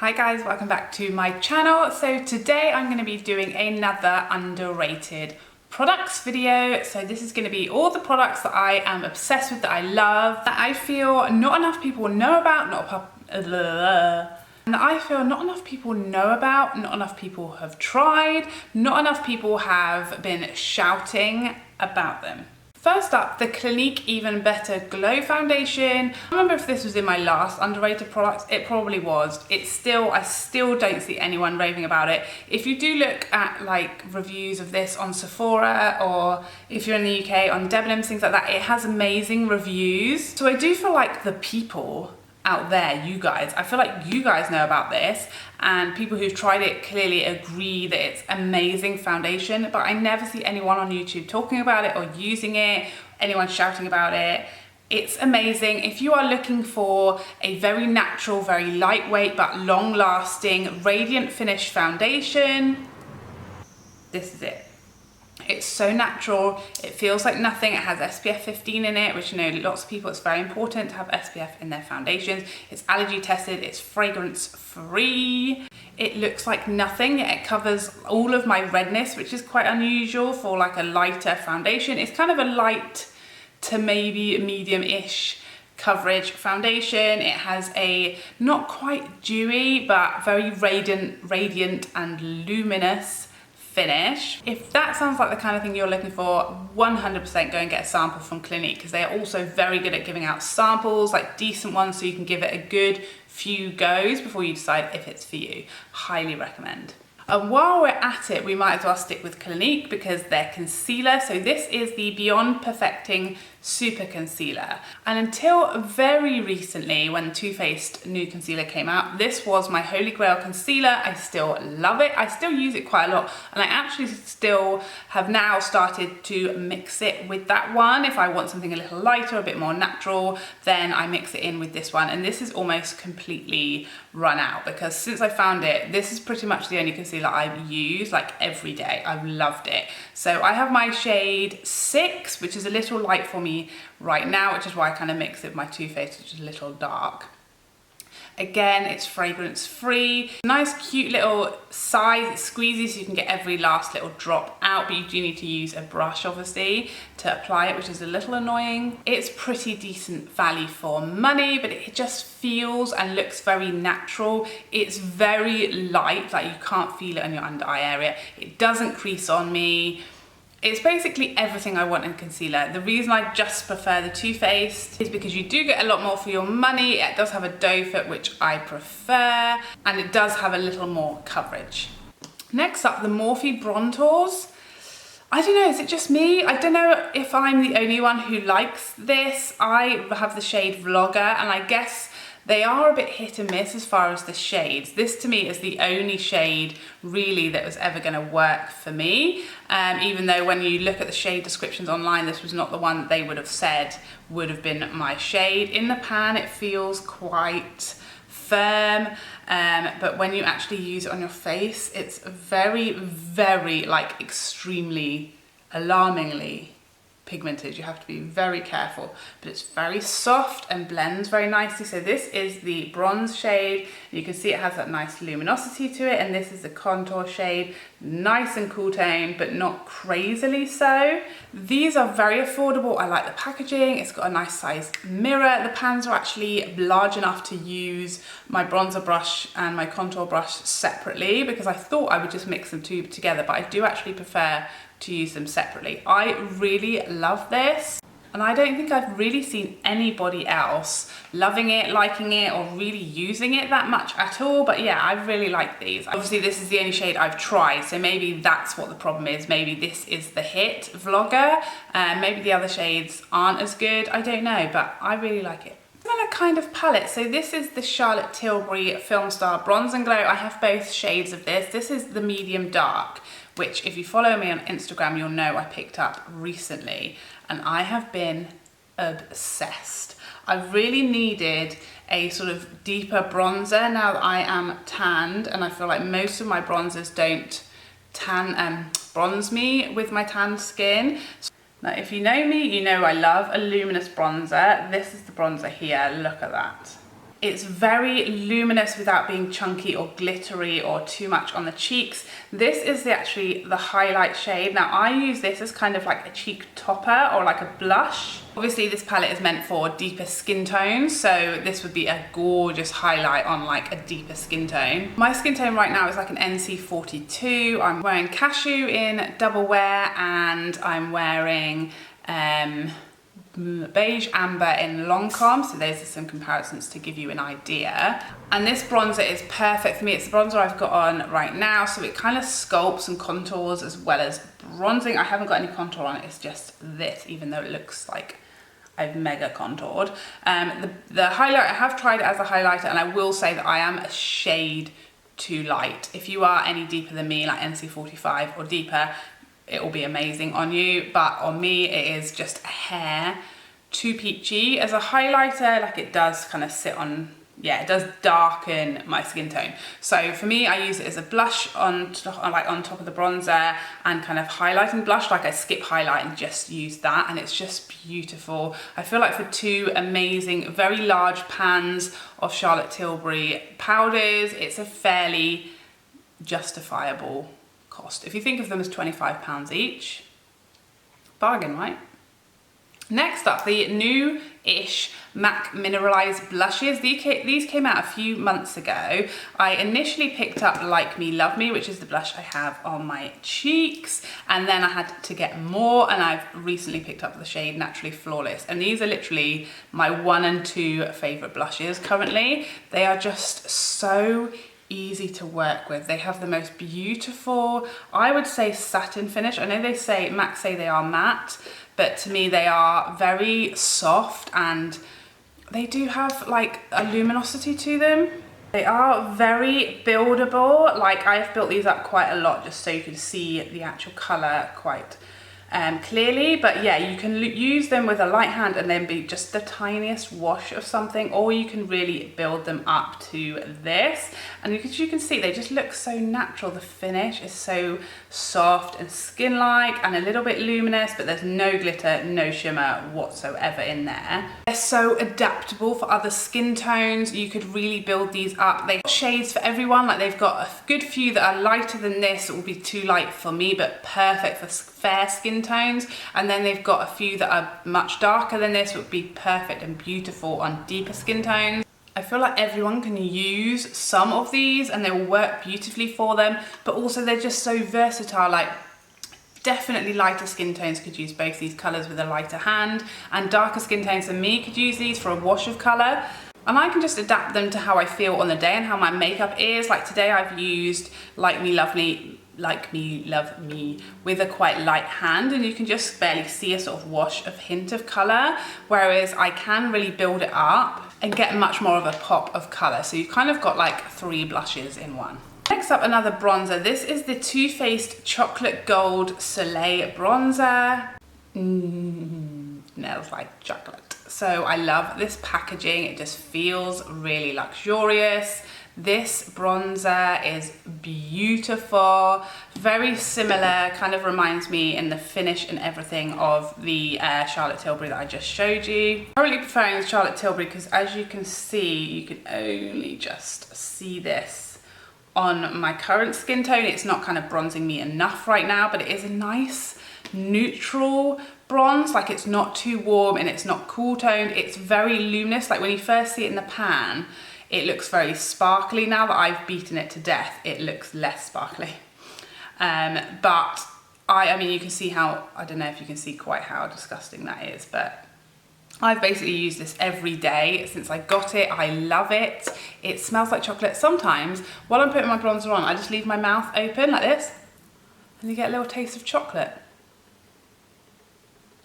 Hi guys, welcome back to my channel. So today I'm going to be doing another underrated products video. So this is going to be all the products that I am obsessed with, that I love, that I feel not enough people know about, not enough people have tried, not enough people have been shouting about them. First up, the Clinique Even Better Glow Foundation. I don't remember if this was in my last underrated products. It probably was. I still don't see anyone raving about it. If you do look at like reviews of this on Sephora, or if you're in the UK on Debenhams, things like that, it has amazing reviews. So I do feel like the people out there, you guys, I feel like you guys know about this, and people who've tried it clearly agree that it's amazing foundation, but I never see anyone on YouTube talking about it or using it, anyone shouting about it. It's amazing. If you are looking for a very natural, very lightweight, but long-lasting, radiant finish foundation, this is it. It's so natural, it feels like nothing. It has SPF 15 in it, which, you know, lots of people, it's very important to have SPF in their foundations. It's allergy tested, it's fragrance free. It looks like nothing, yet it covers all of my redness, which is quite unusual for like a lighter foundation. It's kind of a light to maybe medium-ish coverage foundation. It has a not quite dewy, but very radiant and luminous finish. If that sounds like the kind of thing you're looking for, 100% go and get a sample from Clinique, because they are also very good at giving out samples, like decent ones, so you can give it a good few goes before you decide if it's for you. Highly recommend. And while we're at it, we might as well stick with Clinique because their concealer. So this is the Beyond Perfecting Super Concealer. And until very recently, when Too Faced new concealer came out, this was my holy grail concealer. I still love it. I still use it quite a lot. And I actually still have now started to mix it with that one. If I want something a little lighter, a bit more natural, then I mix it in with this one. And this is almost completely run out, because since I found it, this is pretty much the only concealer I've used like every day. I've loved it. So I have my shade 6, which is a little light for me right now, which is why I kind of mix it with my Too Faced, which is a little dark. Again, it's fragrance free. Nice cute little size, it's squeezy so you can get every last little drop out, but you do need to use a brush obviously to apply it, which is a little annoying. It's pretty decent value for money, but it just feels and looks very natural. It's very light, like you can't feel it on your under eye area. It doesn't crease on me. It's basically everything I want in concealer. The reason I just prefer the Too Faced is because you do get a lot more for your money. It does have a doe foot, which I prefer, and it does have a little more coverage. Next up, the Morphe Brontours. I don't know, is it just me? I don't know if I'm the only one who likes this. I have the shade Vlogger, and I guess they are a bit hit and miss as far as the shades. This to me is the only shade really that was ever gonna work for me. Even though when you look at the shade descriptions online, this was not the one that they would have said would have been my shade. In the pan, it feels quite firm, but when you actually use it on your face, it's very, like extremely, alarmingly pigmented. You have to be very careful, but it's very soft and blends very nicely. So this is the bronze shade. You can see it has that nice luminosity to it, and this is the contour shade. Nice and cool tone, but not crazily so. These are very affordable. I like the packaging. It's got a nice size mirror. The pans are actually large enough to use my bronzer brush and my contour brush separately, because I thought I would just mix them two together, but I do actually prefer to use them separately. I really love this, and I don't think I've really seen anybody else loving it, liking it, or really using it that much at all. But yeah, I really like these. Obviously this is the only shade I've tried, so maybe that's what the problem is. Maybe this is the hit Vlogger, maybe the other shades aren't as good, I don't know, but I really like it. Similar kind of palette. So this is the Charlotte Tilbury Filmstar Bronze and Glow. I have both shades of this. This is the medium dark, which if you follow me on Instagram, you'll know I picked up recently, and I have been obsessed. I really needed a sort of deeper bronzer now that I am tanned, and I feel like most of my bronzers don't bronze me with my tanned skin. Now, if you know me, you know I love a luminous bronzer. This is the bronzer here, look at that. It's very luminous without being chunky or glittery or too much on the cheeks. This is actually the highlight shade. Now I use this as kind of like a cheek topper or like a blush. Obviously this palette is meant for deeper skin tones, so this would be a gorgeous highlight on like a deeper skin tone. My skin tone right now is like an NC42. I'm wearing cashew in double wear, and I'm wearing beige amber in Longcom, so those are some comparisons to give you an idea. And this bronzer is perfect for me. It's the bronzer I've got on right now, so it kind of sculpts and contours as well as bronzing. I haven't got any contour on it, it's just this, even though it looks like I've mega contoured. The highlight, I have tried it as a highlighter, and I will say that I am a shade too light. If you are any deeper than me, like NC45 or deeper, it will be amazing on you, but on me it is just a hair too peachy. As a highlighter, like it does kind of sit on, yeah, it does darken my skin tone. So for me, I use it as a blush on top of the bronzer, and kind of highlighting blush, like I skip highlight and just use that, and it's just beautiful. I feel like for two amazing, very large pans of Charlotte Tilbury powders, it's a fairly justifiable cost. If you think of them as £25 each, bargain, right? Next up, the new-ish MAC Mineralize blushes. These came out a few months ago. I initially picked up Like Me, Love Me, which is the blush I have on my cheeks, and then I had to get more, and I've recently picked up the shade Naturally Flawless, and these are literally my 1 and 2 favourite blushes currently. They are just so easy to work with. They have the most beautiful, I would say, satin finish. I know they say, MAC say they are matte, but to me they are very soft, and they do have like a luminosity to them. They are very buildable. Like I've built these up quite a lot just so you can see the actual colour quite clearly, but yeah, you can use them with a light hand and then be just the tiniest wash of something, or you can really build them up to this, and as you can see, they just look so natural. The finish is so soft and skin-like and a little bit luminous, but there's no glitter, no shimmer whatsoever in there. They're so adaptable for other skin tones. You could really build these up. They've got shades for everyone. Like they've got a good few that are lighter than this. It will be too light for me, but perfect for fair skin tones, and then they've got a few that are much darker than this, would be perfect and beautiful on deeper skin tones. I feel like everyone can use some of these and they will work beautifully for them, but also they're just so versatile. Like definitely lighter skin tones could use both these colours with a lighter hand, and darker skin tones than me could use these for a wash of colour. And I can just adapt them to how I feel on the day and how my makeup is. Like today I've used Like Me, Love Me with a quite light hand, and you can just barely see a sort of wash of hint of colour, whereas I can really build it up and get much more of a pop of colour. So you've kind of got like 3 blushes in one. Next up, another bronzer. This is the Too Faced Chocolate Gold Soleil bronzer. Smells like chocolate. So I love this packaging. It just feels really luxurious. This bronzer is beautiful, very similar, kind of reminds me in the finish and everything of the Charlotte Tilbury that I just showed you. Currently preferring the Charlotte Tilbury because, as you can see, you can only just see this on my current skin tone. It's not kind of bronzing me enough right now, but it is a nice neutral bronze. Like it's not too warm and it's not cool toned. It's very luminous. Like when you first see it in the pan, it looks very sparkly. Now that I've beaten it to death, it looks less sparkly. But I mean, you can see how, I don't know if you can see quite how disgusting that is, but I've basically used this every day since I got it. I love it. It smells like chocolate. Sometimes while I'm putting my bronzer on, I just leave my mouth open like this, and you get a little taste of chocolate.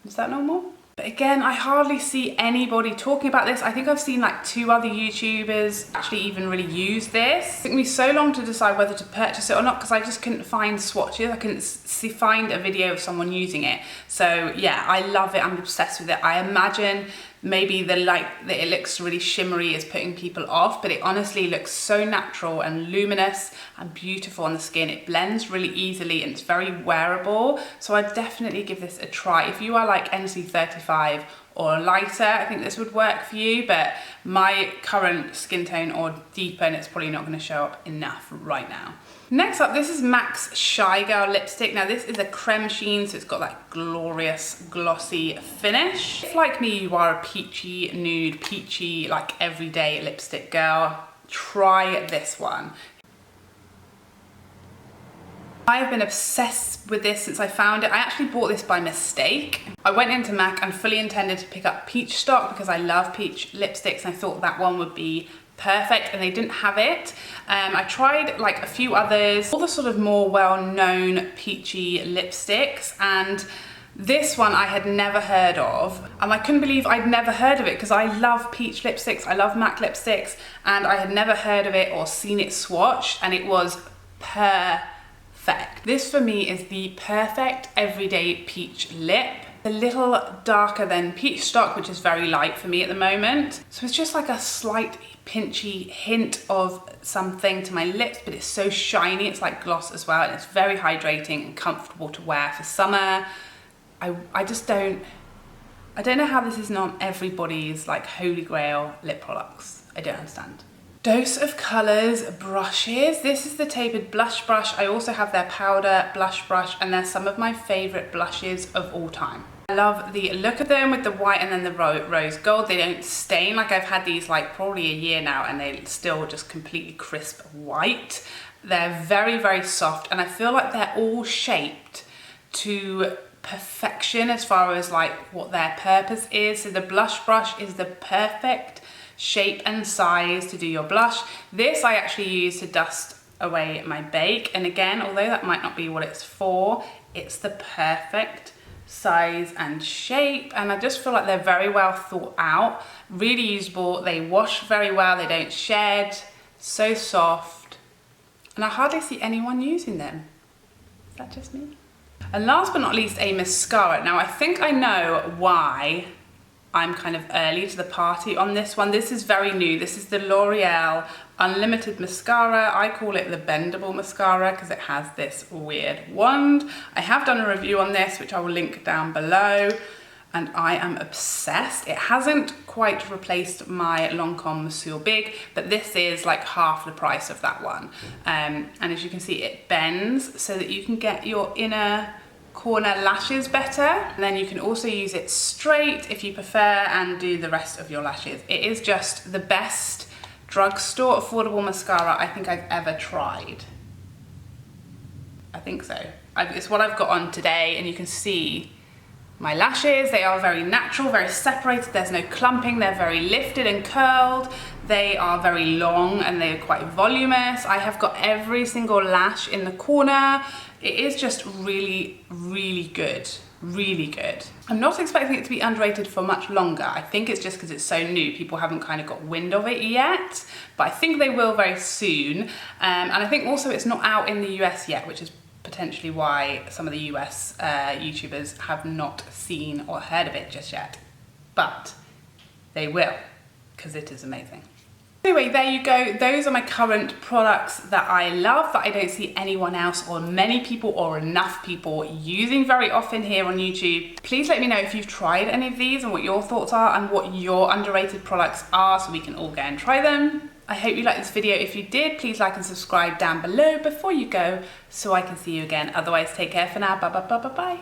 Is that normal? But again, I hardly see anybody talking about this. I think I've seen like 2 other YouTubers actually even really use this. It took me so long to decide whether to purchase it or not because I just couldn't find swatches. I couldn't find a video of someone using it. So yeah, I love it. I'm obsessed with it. I imagine maybe the light that it looks really shimmery is putting people off, but it honestly looks so natural and luminous and beautiful on the skin. It blends really easily and it's very wearable. So I'd definitely give this a try. If you are like NC35 or lighter, I think this would work for you, but my current skin tone or deeper, and it's probably not going to show up enough right now. Next up, this is MAC's Shy Girl lipstick. Now this is a creme sheen, so it's got that glorious glossy finish. If like me, you are a peachy, nude, peachy, like everyday lipstick girl, try this one. I have been obsessed with this since I found it. I actually bought this by mistake. I went into MAC and fully intended to pick up peach stock because I love peach lipsticks and I thought that one would be perfect, and they didn't have it. I tried like a few others, all the sort of more well-known peachy lipsticks, and this one I had never heard of, and I couldn't believe I'd never heard of it because I love peach lipsticks, I love MAC lipsticks, and I had never heard of it or seen it swatched, and it was perfect. This for me is the perfect everyday peach lip. A little darker than peach stock, which is very light for me at the moment. So it's just like a slight pinchy hint of something to my lips, but it's so shiny, it's like gloss as well, and it's very hydrating and comfortable to wear for summer. I don't know how this is not everybody's like holy grail lip products. I don't understand. Dose of Colours brushes. This is the tapered blush brush. I also have their powder blush brush, and they're some of my favourite blushes of all time. I love the look of them with the white and then the rose gold. They don't stain. Like I've had these like probably a year now and they still just completely crisp white. They're very, very soft, and I feel like they're all shaped to perfection as far as like what their purpose is. So the blush brush is the perfect shape and size to do your blush. This I actually use to dust away my bake, and again, although that might not be what it's for, it's the perfect size and shape, and I just feel like they're very well thought out, really usable. They wash very well, they don't shed, so soft, and I hardly see anyone using them. Is that just me? And last but not least, a mascara. Now I think I know why I'm kind of early to the party on this one. This is very new. This is the L'Oreal Unlimited Mascara. I call it the bendable mascara because it has this weird wand. I have done a review on this, which I will link down below, and I am obsessed. It hasn't quite replaced my Lancome Monsieur Big, but this is like half the price of that one. And as you can see, it bends so that you can get your inner corner lashes better, and then you can also use it straight if you prefer and do the rest of your lashes. It is just the best drugstore affordable mascara I think I've ever tried. I think so. It's what I've got on today, and you can see my lashes. They are very natural, very separated. There's no clumping. They're very lifted and curled. They are very long and they're quite voluminous. I have got every single lash in the corner. It is just really, really good. Really good. I'm not expecting it to be underrated for much longer. I think it's just because it's so new. People haven't kind of got wind of it yet, but I think they will very soon. And I think also it's not out in the US yet, which is potentially why some of the US YouTubers have not seen or heard of it just yet. But they will, because it is amazing. Anyway, there you go. Those are my current products that I love, that I don't see anyone else or many people or enough people using very often here on YouTube. Please let me know if you've tried any of these and what your thoughts are and what your underrated products are, so we can all go and try them. I hope you liked this video. If you did, please like and subscribe down below before you go so I can see you again. Otherwise, take care for now. Bye bye bye bye bye.